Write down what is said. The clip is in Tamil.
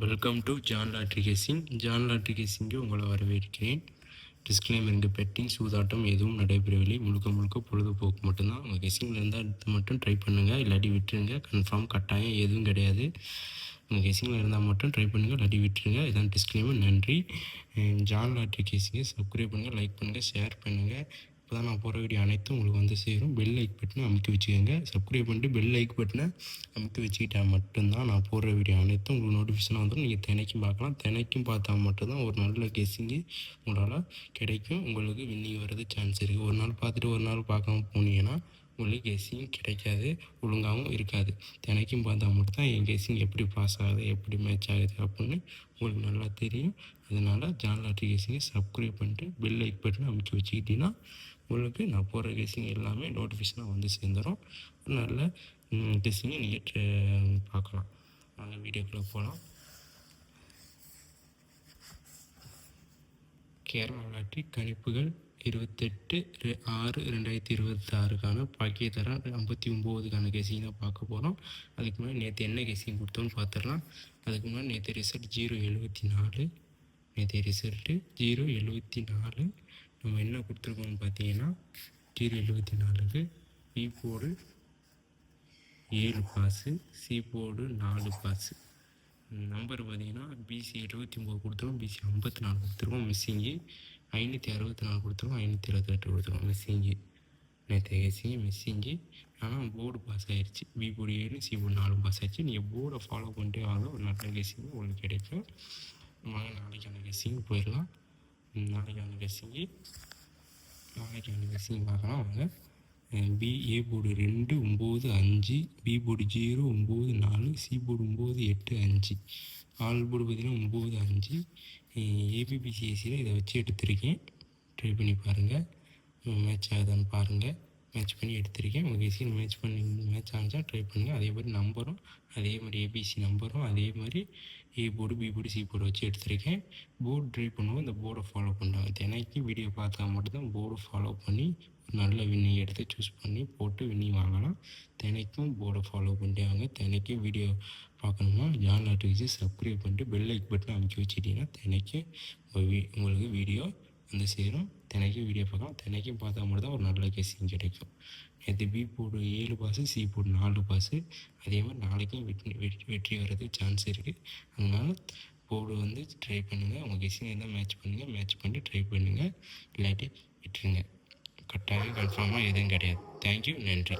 Welcome to John lottery casing. John lottery கேசிங்கு உங்களை வரவேற்கிறேன். டிஸ்க்ளைமர்: இங்கே பெட்டிங், சூதாட்டம் எதுவும் நடைபெறவில்லை. முழுக்க பொழுதுபோக்கு மட்டும்தான். உங்கள் கெஸ்ஸிங்கில் இருந்தால் இது மட்டும் ட்ரை பண்ணுங்கள், இல்லாட்டி விட்டுருங்க. கன்ஃபார்ம் கட்டாயம் எதுவும் கிடையாது. உங்கள் கெஸ்ஸிங்கில் இருந்தால் மட்டும் ட்ரை பண்ணுங்கள், இல்லாட்டி விட்டுருங்க. இதான் டிஸ்க்ளைமர். நன்றி. ஜான் லாட்ரி கேசிங்கை சப்ஸ்கிரைப் பண்ணுங்கள், லைக் பண்ணுங்கள், ஷேர் பண்ணுங்கள். இப்போ தான் நான் போகிற வீடியோ அனைத்தும் உங்களுக்கு வந்து சேரும். பெல் லைக் பட்டனை அமுக்கி வச்சுக்கோங்க. சப்ஸ்கிரைப் பண்ணிட்டு பெல் லைக் பட்டனை அமுக்கி வச்சுக்கிட்டா மட்டும்தான் நான் போடுற வீடியோ அனைத்தும் உங்களுக்கு நோட்டிஃபிகேஷனாக வந்துடும். நீங்கள் தினைக்கும் பார்க்கலாம். தினைக்கும் பார்த்தா மட்டும்தான் ஒரு நல்ல கெஸ்ஸிங்கு உங்களால் கிடைக்கும். உங்களுக்கு வின்னிங் வர்றது சான்ஸ் இருக்குது. ஒரு நாள் பார்த்துட்டு ஒரு நாள் பார்க்காம போனீங்கன்னா உங்களுக்கு கெஸ்ஸிங் கிடைக்காது, ஒழுங்காகவும் இருக்காது. தினைக்கும் பார்த்தா மட்டும்தான் என் கெஸ்ஸிங் எப்படி பாஸ் ஆகுது, எப்படி மேட்ச் ஆகுது அப்படின்னு உங்களுக்கு நல்லா தெரியும். அதனால் ஜான் லாட்ரி கெஸ்ஸிங்கை சப்ஸ்கிரைப் பண்ணிட்டு பெல் லைக் பட்டனை அமுக்கி வச்சுக்கிட்டீங்கன்னா உங்களுக்கு நான் போடுற கெஸ்ஸிங் எல்லாமே நோட்டிஃபிகேஷனாக வந்து சேர்ந்துடும். ஒரு நல்ல கெஸ்ஸிங்கை நீங்கள் பார்க்கலாம். நல்ல வீடியோக்குள்ளே போகலாம். கேரளா லாட்ரி கணிப்புகள் 28/6/2026 பாக்கியத்தரம் 59 கெஸ்ஸிங் தான் பார்க்க போகிறோம். அதுக்கு முன்னாடி நேற்று என்ன கெஸ்ஸிங் கொடுத்தோன்னு பார்த்துடலாம். அதுக்கு முன்னாடி நேற்று ரிசல்ட் 074. நேற்று ரிசல்ட்டு 074. நம்ம என்ன கொடுத்துருக்கோம்னு பார்த்தீங்கன்னா 074க்கு B board 7 pass, C board 4 pass. Number பார்த்தீங்கன்னா பிசி 79 கொடுத்துருவோம், பிசி 54 கொடுத்துருவோம், மிஸ்ஸிங்கு 564 கொடுத்துருவோம், 578 கொடுத்துருவோம், மிஸ்ஸிங்கு. நேற்று கெஸ்ஸிங்கு மிஸ்ஸிங்கு. ஆனால் போர்டு பாஸ் ஆகிடுச்சு. B board 7, C board 4 pass ஆகிடுச்சு. நீங்கள் போர்டை ஃபாலோ பண்ணிட்டே வாங்க, ஒரு நல்ல கெஸ்ஸிங்கு உங்களுக்கு கிடைக்கும். நாளைக்கான கெஸ்ஸிங்கு போயிடலாம். நாளைக்கான கெஸ்ஸிங்கு பார்க்கலாம் வாங்க. A board 2 9 5, B board 0 9 4, C board 9 8 5, all board பார்த்திங்கன்னா 9 5. ஏபிபிசிஎஸ்சியில் இதை வச்சு எடுத்திருக்கேன். ட்ரை பண்ணி பாருங்கள், மேட்ச் ஆகுதான்னு பாருங்கள். மேட்ச் பண்ணி எடுத்திருக்கேன். உங்கள் கெஸ்ஸிங் மேட்ச் ஆனிச்சா ட்ரை பண்ணுங்கள். அதே மாதிரி நம்பரும், அதே மாதிரி ஏபிசி நம்பரும், அதே மாதிரி A board B board C board வச்சு எடுத்திருக்கேன். போர்டு ட்ரை பண்ணுவோம், இந்த போர்டை ஃபாலோ பண்ணுறாங்க. தினைக்கும் வீடியோ பார்த்தா மட்டும்தான் போர்டு ஃபாலோ பண்ணி ஒரு நல்ல வின்னிங் எடுத்து சூஸ் பண்ணி போட்டு வின்னிங் வாங்கலாம். தினைக்கும் போர்டை ஃபாலோ பண்ணிட்டே வாங்க. தினைக்கும் வீடியோ பார்க்கணுமா ஜான் லாட்ரிக்கு சப்ஸ்கிரைப் பண்ணிட்டு பெல் லைக் பட்டன் அமைக்க வச்சுட்டிங்கன்னா தினைக்கும் உங்களுக்கு வீடியோ வந்து சேரும். தினைக்கும் வீடியோ பார்க்கலாம். தினைக்கும் பார்த்தா மட்டும் தான் ஒரு நல்ல கெஸ்ஸிங் கிடைக்கும். நேற்று B board 7 pass, C board 4 pass. அதே மாதிரி நாளைக்கும் வெற்றி வர்றதுக்கு சான்ஸ் இருக்குது. அதனால் போர்டு வந்து ட்ரை பண்ணுங்கள். உங்கள் கெஸ்ஸிங் இருந்தால் மேட்ச் பண்ணுங்கள், மேட்ச் பண்ணிட்டு ட்ரை பண்ணுங்கள், இல்லாட்டி விட்டுருங்க. கட்டாயம் கன்ஃபார்மாக எதுவும் கிடையாது. தேங்க்யூ, நன்றி.